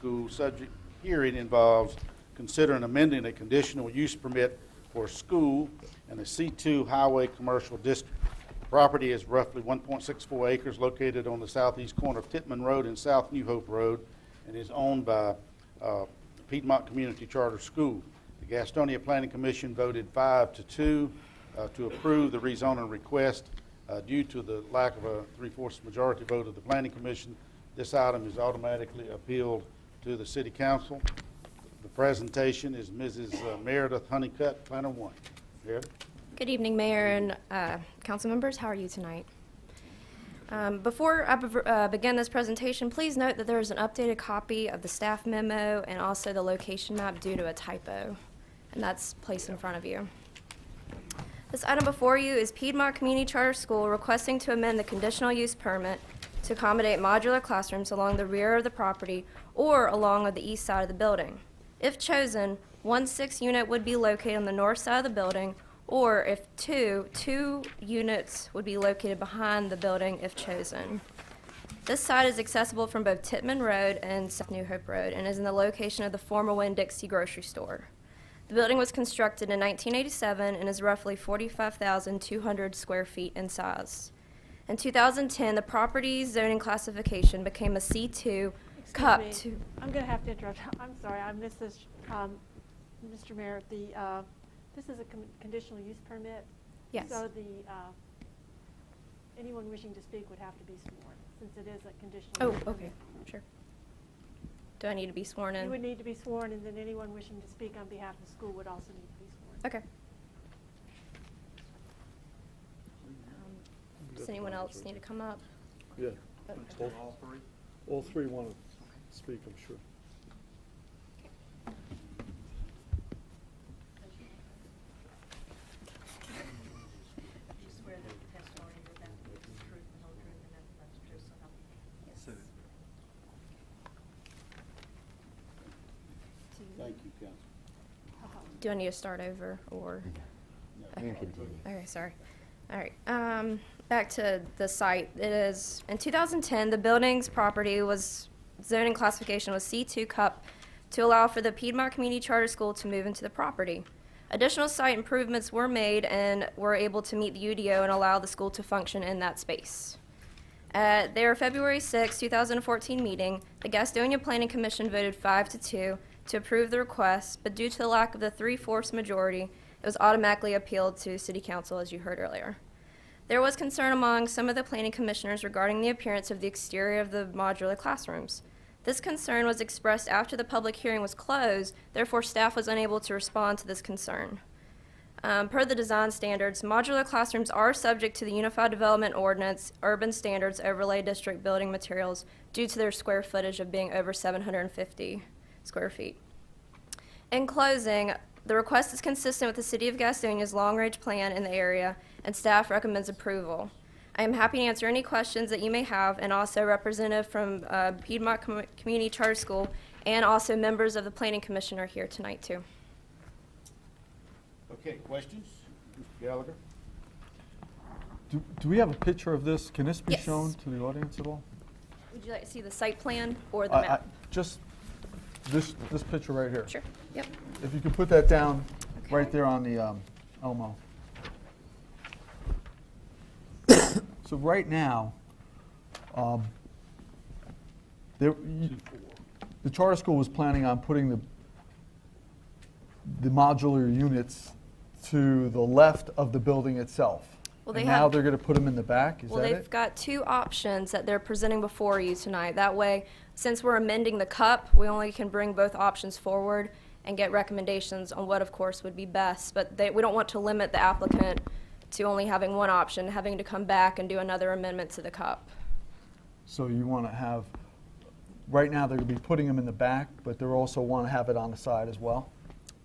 School. Subject hearing involves considering amending a conditional use permit for a school in a C2 highway commercial district. The property is roughly 1.64 acres located on the southeast corner of Tittman Road and South New Hope Road and is owned by Piedmont Community Charter School. The Gastonia Planning Commission voted 5-2 to approve the rezoning request. Due to the lack of a 3/4 majority vote of the Planning Commission, this item is automatically appealed to the City Council. The presentation is Mrs. Meredith Honeycutt, Planner 1. Meredith? Good evening, Mayor and council members. How are you tonight? Before I begin this presentation, please note that there is an updated copy of the staff memo and also the location map due to a typo, and that's placed in front of you. This item before you is Piedmont Community Charter School requesting to amend the conditional use permit to accommodate modular classrooms along the rear of the property or along the east side of the building. If chosen, 1 6-unit would be located on the north side of the building, or if two units would be located behind the building if chosen. This site is accessible from both Tittman Road and South New Hope Road and is in the location of the former Winn-Dixie grocery store. The building was constructed in 1987 and is roughly 45,200 square feet in size. In 2010, the property's zoning classification became a C2 Cup. I'm going to have to interrupt. I'm sorry, I missed this. Mr. Mayor, this is a conditional use permit. Yes. So anyone wishing to speak would have to be sworn, since it is a conditional use Oh, okay, sure. Do I need to be sworn in? You would need to be sworn, and then anyone wishing to speak on behalf of the school would also need to be sworn. Okay. Does anyone else need to come up? Yeah. Okay. All three want to speak, I'm sure. You swear that the testimony you're about to give is the truth, the whole truth, and nothing but the truth, so help you? Yes. Thank you, Council. Do I need to start over or? Okay. Okay, sorry. All right. Back to the site. It is in 2010. The building's property was zoning classification was C2 Cup to allow for the Piedmont Community Charter School to move into the property. Additional site improvements were made and were able to meet the UDO and allow the school to function in that space. At their February 6, 2014 meeting, the Gastonia Planning Commission voted 5-2 to approve the request, but due to the lack of the 3/4 majority, it was automatically appealed to City Council, as you heard earlier. There was concern among some of the planning commissioners regarding the appearance of the exterior of the modular classrooms. This concern was expressed after the public hearing was closed, therefore staff was unable to respond to this concern. Per the design standards, modular classrooms are subject to the Unified Development Ordinance Urban Standards Overlay District building materials due to their square footage of being over 750 square feet. In closing, the request is consistent with the City of Gastonia's long-range plan in the area, and staff recommends approval. I am happy to answer any questions that you may have, and also representative from Piedmont Community Charter School and also members of the Planning Commission are here tonight too. Okay, questions? Mr. Gallagher? Do we have a picture of this? Can this be Yes. shown to the audience at all? Would you like to see the site plan or the map? Just this picture right here. Sure, yep. If you could put that down Okay. right there on the Elmo. So right now, the charter school was planning on putting the modular units to the left of the building itself. Well, And they now have- they're going to put them in the back, is Well, that they've it? got two options that they're presenting before you tonight. That way, since we're amending the cup, we only can bring both options forward and get recommendations on what, of course, would be best. But we don't want to limit the applicant to only having one option, having to come back and do another amendment to the cup. So you want to have, right now they're going to be putting them in the back, but they also want to have it on the side as well?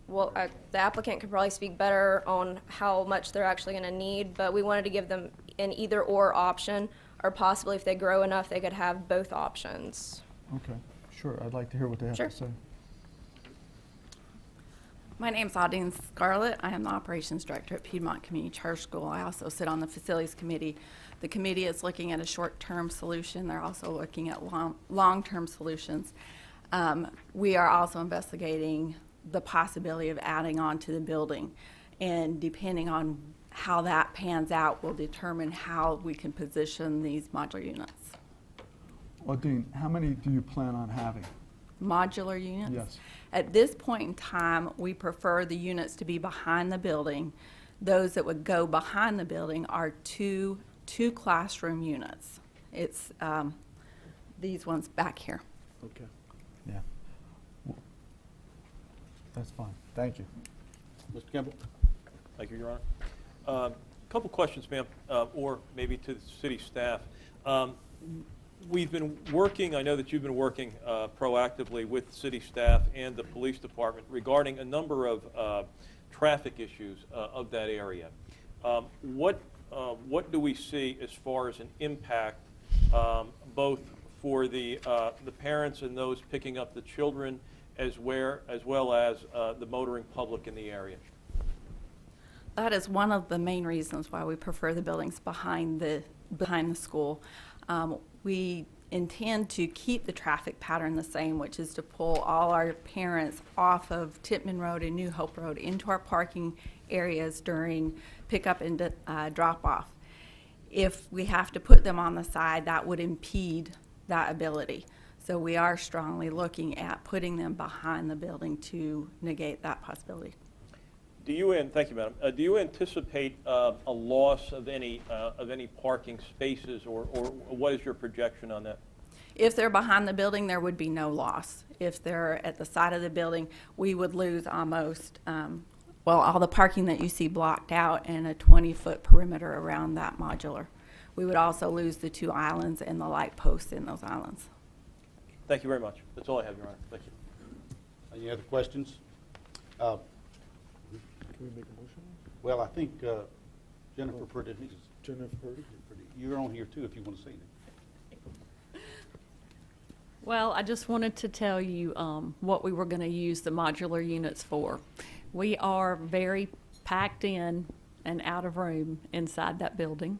Well, the applicant could probably speak better on how much they're actually going to need, but we wanted to give them an either-or option, or possibly if they grow enough, they could have both options. Okay, sure. I'd like to hear what they have Sure. to say. My name's Audine Scarlett. I am the Operations Director at Piedmont Community Charter School. I also sit on the Facilities Committee. The committee is looking at a short-term solution. They're also looking at long-term solutions. We are also investigating the possibility of adding on to the building. And depending on how that pans out will determine how we can position these modular units. Well, Dean, how many do you plan on having? Modular units? Yes. At this point in time, we prefer the units to be behind the building. Those that would go behind the building are two classroom units. It's these ones back here. Okay. Yeah. That's fine. Thank you. Mr. Kimball? Thank you, Your Honor. Couple questions, ma'am, or maybe to the city staff. We've been working, I know that you've been working proactively with city staff and the police department regarding a number of traffic issues of that area. What do we see as far as an impact, both for the parents and those picking up the children, as well as the motoring public in the area? That is one of the main reasons why we prefer the buildings behind the school. We intend to keep the traffic pattern the same, which is to pull all our parents off of Tippman Road and New Hope Road into our parking areas during pickup and drop-off. If we have to put them on the side, that would impede that ability. So we are strongly looking at putting them behind the building to negate that possibility. Thank you, madam. Do you anticipate a loss of any parking spaces, or what is your projection on that? If they're behind the building, there would be no loss. If they're at the side of the building, we would lose almost, all the parking that you see blocked out and a 20-foot perimeter around that modular. We would also lose the 2 islands and the light posts in those islands. Thank you very much. That's all I have, Your Honor. Thank you. Any other questions? Can we make a motion? Well, I think Jennifer Purdy, Jennifer Purdy? you're on here too if you want to say anything. Well, I just wanted to tell you what we were going to use the modular units for. We are very packed in and out of room inside that building.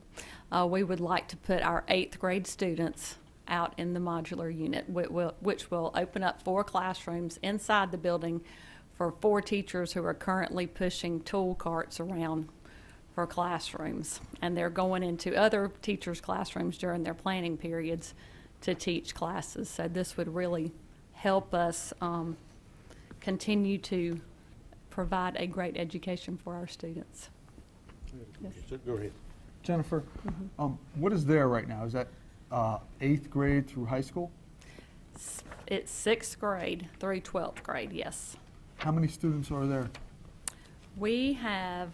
We would like to put our 8th grade students out in the modular unit, which will open up 4 classrooms inside the building for 4 teachers who are currently pushing tool carts around for classrooms. And they're going into other teachers' classrooms during their planning periods to teach classes. So this would really help us continue to provide a great education for our students. Yes. So go ahead. Jennifer, what is there right now? Is that 8th grade through high school? It's 6th grade through 12th grade, yes. How many students are there? We have,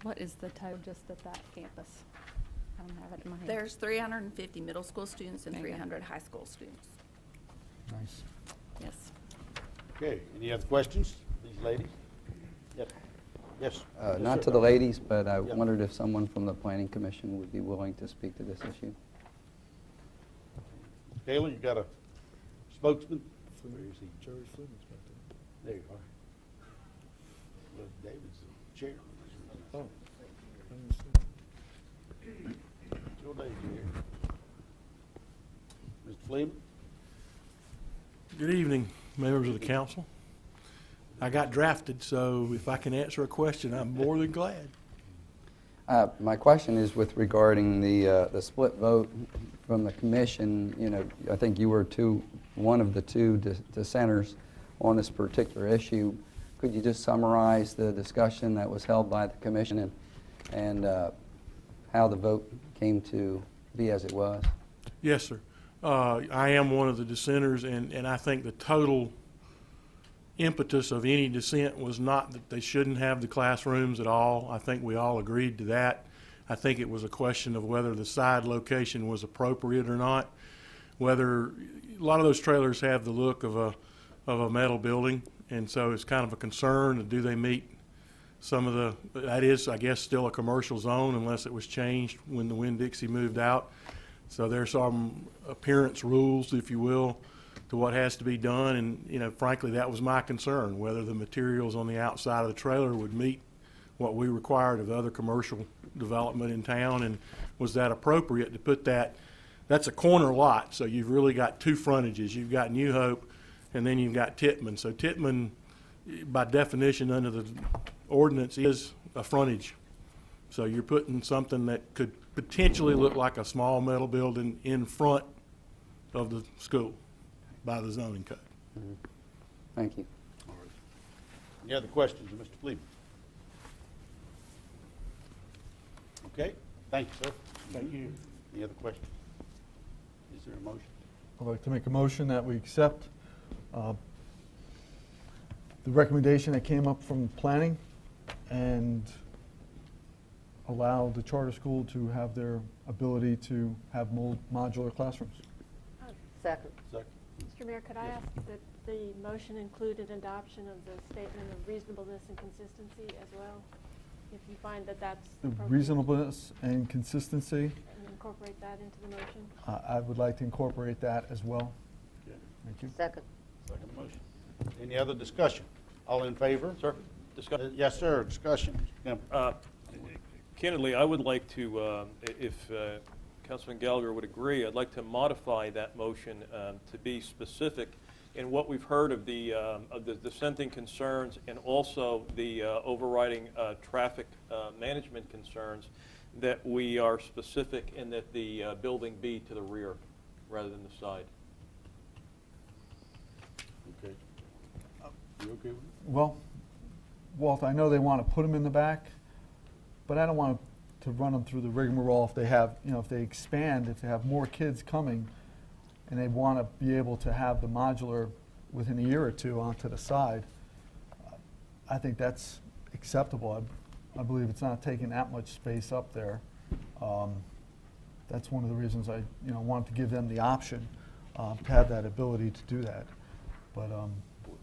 what is the total just at that campus? I don't have it in my head. There's 350 middle school students and There you go. 300 high school students. Nice. Yes. Okay, any other questions, these ladies? Yes. Yes. Yes, Not sir. to the ladies, but I Yeah. wondered if someone from the Planning Commission would be willing to speak to this issue. Kayla, you got a spokesman? Where is he? Jerry Fleming's back There you are. Look, David's the chairman. there. Oh. It's your day, Jerry. Mr. Fleming? Good evening, members of the council. I got drafted, so if I can answer a question, I'm more than glad. My question is with regarding the split vote from the commission. You know, I think you were one of the 2 dissenters on this particular issue. Could you just summarize the discussion that was held by the commission and how the vote came to be as it was? Yes, sir. I am one of the dissenters, and I think the total impetus of any dissent was not that they shouldn't have the classrooms at all. I think we all agreed to that. I think it was a question of whether the side location was appropriate or not. Whether a lot of those trailers have the look of a metal building, and so it's kind of a concern. Do they meet some of that is, I guess, still a commercial zone unless it was changed when the Winn-Dixie moved out. So there's some appearance rules, if you will, to what has to be done, and frankly, that was my concern, whether the materials on the outside of the trailer would meet what we required of other commercial development in town, and was that appropriate to put that that's a corner lot, so you've really got two frontages. You've got New Hope, and then you've got Tittman. So Tittman, by definition, under the ordinance, is a frontage. So you're putting something that could potentially look like a small metal building in front of the school by the zoning code. Thank you. Any other questions of Mr. Fleeman? Okay, thank you, sir. Thank you. Any other questions? Is there a motion? I'd like to make a motion that we accept the recommendation that came up from planning and allow the charter school to have their ability to have modular classrooms. Second. Second. Mr. Mayor, could I ask that the motion included adoption of the statement of reasonableness and consistency as well? If you find that that's The appropriate, reasonableness and consistency, and incorporate that into the motion. I would like to incorporate that as well. Okay. Thank you. Second. Second motion. Any other discussion? All in favor? Sir, discuss. Yes, sir, discussion. Mr. Campbell. Candidly, I would like to, if Councilman Gallagher would agree, I'd like to modify that motion to be specific in what we've heard of the dissenting concerns and also the overriding traffic management concerns, that we are specific in that the building be to the rear rather than the side. Okay. You okay with it? Well, Walt, I know they want to put them in the back, but I don't want to run them through the rigmarole if they have, if they expand, if they have more kids coming and they want to be able to have the modular within a year or two onto the side. I think that's acceptable. I believe it's not taking that much space up there. That's one of the reasons I, wanted to give them the option to have that ability to do that. But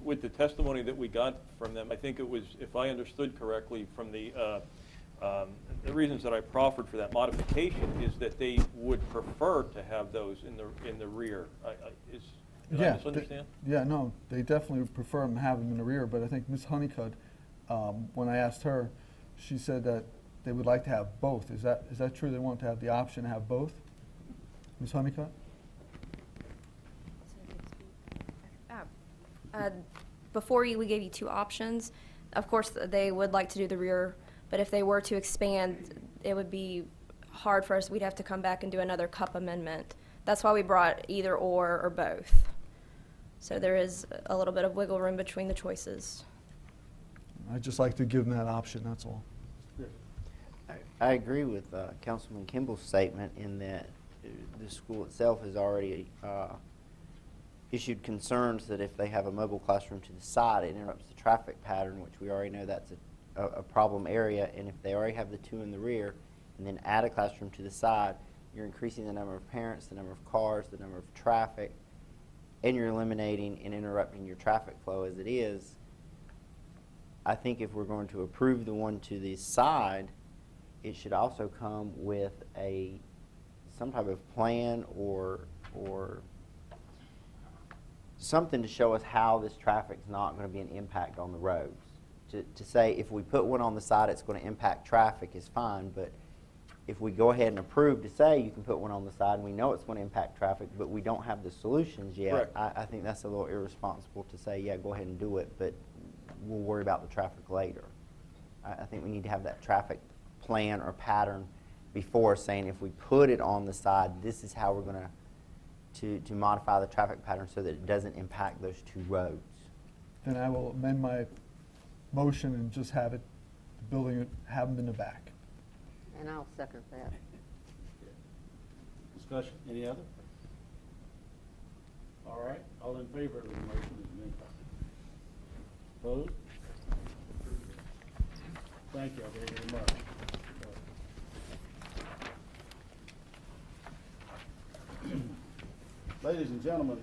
With the testimony that we got from them, I think it was, if I understood correctly, from the reasons that I proffered for that modification is that they would prefer to have those in the rear. Did I misunderstand? Yeah, no, they definitely would prefer them to have them in the rear, but I think Ms. Honeycutt, when I asked her, she said that they would like to have both. Is that true? They want to have the option to have both? Ms. Honeycutt? Before we gave you two options. Of course, they would like to do the rear, but if they were to expand, it would be hard for us. We'd have to come back and do another CUP amendment. That's why we brought either or both. So there is a little bit of wiggle room between the choices. I'd just like to give them that option, that's all. I agree with Councilman Kimball's statement in that the school itself has already issued concerns that if they have a mobile classroom to the side, it interrupts the traffic pattern, which we already know that's a problem area. And if they already have the two in the rear and then add a classroom to the side, you're increasing the number of parents, the number of cars, the number of traffic, and you're eliminating and interrupting your traffic flow as it is. I think if we're going to approve the one to the side, it should also come with some type of plan or something to show us how this traffic is not going to be an impact on the roads. To say if we put one on the side it's going to impact traffic is fine, but if we go ahead and approve to say you can put one on the side and we know it's going to impact traffic, but we don't have the solutions yet, I think that's a little irresponsible to say, yeah, go ahead and do it, but we'll worry about the traffic later. I think we need to have that traffic plan or pattern before saying if we put it on the side, this is how we're going to modify the traffic pattern so that it doesn't impact those two roads. Then I will amend my motion and just have it, the building, have them in the back. And I'll second that. Discussion, any other? All right, all in favor of the motion as amended? Opposed? Thank you very much. Ladies and gentlemen,